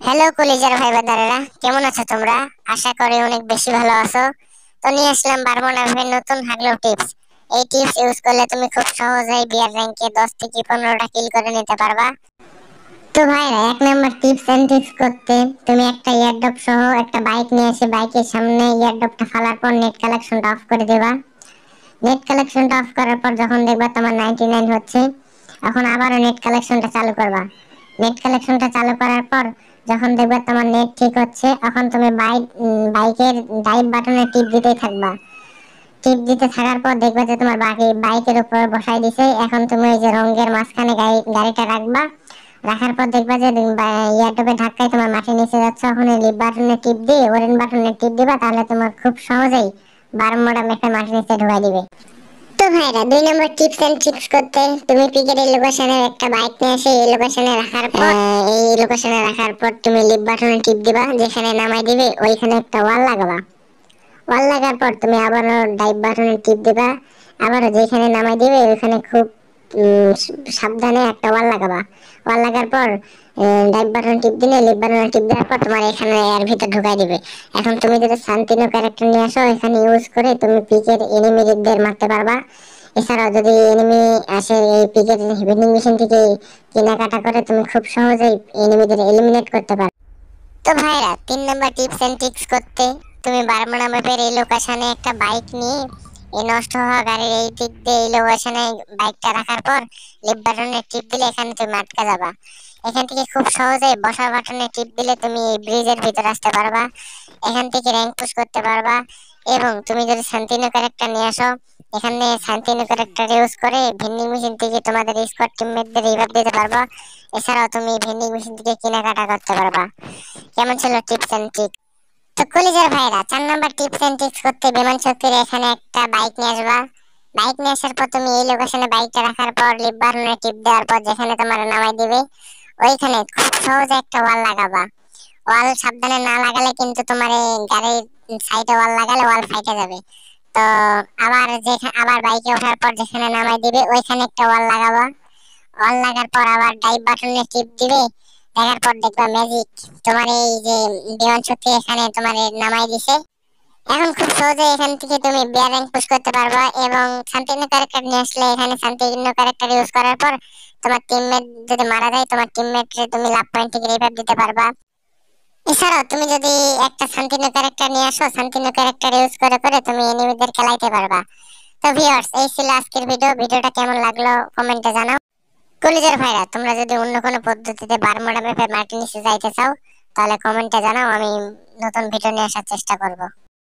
Hello কলিজার ভাই বাদারেরা, কেমন আছো তোমরা? আশা করি অনেক বেশি ভালো আছো। তো নিয়ে আসলাম বারমুডা নতুন হাগলো টিপস। এই টিপস ইউজ করলে তুমি খুব সহজেই বিয়ার র্যাঙ্কে 10 থেকে 15টা কিল করে নিতে পারবা। তো ভাইরা, এক নাম্বার টিপস এন্ড ট্রিক্স করতে তুমি একটা ইয়ারড্রপ সহ একটা বাইক নিয়ে এসে বাইকের সামনে ইয়ারড্রপটা ফালার পর নেট কালেকশনটা অফ করে দেবা। নেট কালেকশনটা অফ করার পর যখন দেখবা তোমার 99 হচ্ছে, এখন আবারও নেট কালেকশনটা চালু করবা। নেট কালেকশনটা চালু করার পর যখন দেখবা তোমার নেট ঠিক হচ্ছে, এখন তুমি বাইকের ড্রাইভ বাটনে টিপ দিতেই থাকবা। টিপ দিতে থাকার পর দেখবা যে তোমার বাইকের উপর বসাই দিছে। এখন তুমি ওই যে রঙের মাঝখানে গাড়িটা রাখবা। রাখার পর দেখবা যে ইয়ারটপে ধাক্কায় তোমার মাটির নিচে যাচ্ছে। এখন এই লিভ বাটনে টিপ দিয়ে ওরেন বাটনে টিপ দিবা, তাহলে তোমার খুব সহজেই বারমুডা ম্যাপে মাটির নিচে ঢুকাই দিবে। তো ভাইরা, 2 নম্বর টিপস এন্ড ট্রিক্স করতে তুমি পিকের এই লোকেশনে একটা বাইক নিয়ে এসে এই লোকেশনে রাখার পর তুমি লিভ বাটনে টিপ দিবা। যেখানে নামাই দিবে ওইখানে একটা ওয়াল লাগাবা। ওয়াল লাগার পর তুমি আবারও ড্রাইভ বাটনে টিপ দিবা। আবারও যেখানে নামাই দিবে ওইখানে খুব সাবধানে একটা ওয়াল লাগাবা। ওয়াল লাগার পর ড্রাইভ বাটন টিপ দিলে, লিভ বাটনে টিপ দেওয়ার পর তোমার এখানে এর ভিতর ঢুকাই দিবে। এখন তুমি যদি শান্তিনো ক্যারেক্টার নিয়ে আসো, এখানে ইউজ করে তুমি পিকের এনিমিদের মারতে পারবা। এছাড়াও যদি এনিমি আসে, এই পিকের ভেন্ডিং মেশিন থেকে কেনাকাটা করে তুমি খুব সহজেই এনিমিদের এলিমিনেট করতে পারো। তো ভাইরা, 3 নম্বর টিপস এন্ড ট্রিক্স করতে তুমি বারমুডা ম্যাপের এই লোকেশনে একটা বাইক নিয়ে এই নষ্ট হওয়া গাড়ির এই দিক দিয়ে এই লোকেশনে বাইকটা রাখার পর লিফট বাটনে টিপ দিলে এখানে তুমি আটকা যাবা। এখান থেকে খুব সহজে বসার বাটনে টিপ দিলে তুমি এই ব্রিজের ভিতরে আসতে পারবা। এখান থেকে র্যাঙ্ক পুশ করতে পারবা। এবং তুমি যদি শান্তিনো ক্যারেক্টার নিয়ে আসো, এখানে শান্তিনো ক্যারেক্টার ইউজ করে ভেন্ডিং মেশিন থেকে তোমাদের স্কোয়াড টিমমেটদের রিভাইভ দিতে পারবা। এছাড়াও তুমি ভেন্ডিং মেশিন থেকে কেনাকাটা করতে পারবা। কেমন ছিল টিপস এন্ড ট্রিক্স? তো কলিজার ভাইরা, 4 নম্বর টিপস এন্ড ট্রিক্স করতে বিমান শক্তির এখানে একটা বাইক নিয়ে আসবা। বাইক নিয়ে আসার পর তুমি এই লোকেশনে বাইকটা রাখার পর লিভ বাটনে টিপ দেওয়ার পর যেখানে তোমার নামাই দিবে ওইখানে খুব সহজে একটা ওয়াল লাগাবা। ওয়াল সাবধানে না লাগালে কিন্তু তোমার এই গাড়ির সাইডে ওয়াল লাগালে ওয়াল ফাইটে যাবে। তো আবার বাইকে ওঠার পর যেখানে নামাই দিবে ওইখানে একটা ওয়াল লাগাবা। ওয়াল লাগার পর আবার ড্রাইভ বাটনে টিপ দিবে। দেখার পর দেখবা ম্যাজিক, তোমার এই যে বিমান শক্তি এখানে তোমার নামাই দিছে। এখন খুব সহজে এখান থেকে তুমি বিয়ার র্যাঙ্ক পুশ করতে পারবা। এবং শান্তিনো ক্যারেক্টার নিয়ে আসলে এখানে শান্তিনো ক্যারেক্টার ইউজ করার পর তোমার টিমমেট যদি মারা যায়, তোমার টিমমেটকে তুমি লাভ পয়েন্ট থেকে রিভাইভ দিতে পারবা। এছাড়াও তুমি যদি একটা শান্তিনো ক্যারেক্টার নিয়ে আসো, শান্তিনো ক্যারেক্টার ইউজ করে করে তুমি এনিমিদের খেলাইতে পারবা। তো ভিউয়ার্স, এই ছিল আজকের ভিডিওটা কেমন লাগলো কমেন্টে জানাও। কলিজার ভাইরা, তোমরা যদি অন্য কোনো পদ্ধতিতে বারমুডা ম্যাপে মাটির নিচে যাইতে চাও, তাহলে কমেন্টে জানাও, আমি নতুন ভিডিও নিয়ে আসার চেষ্টা করব।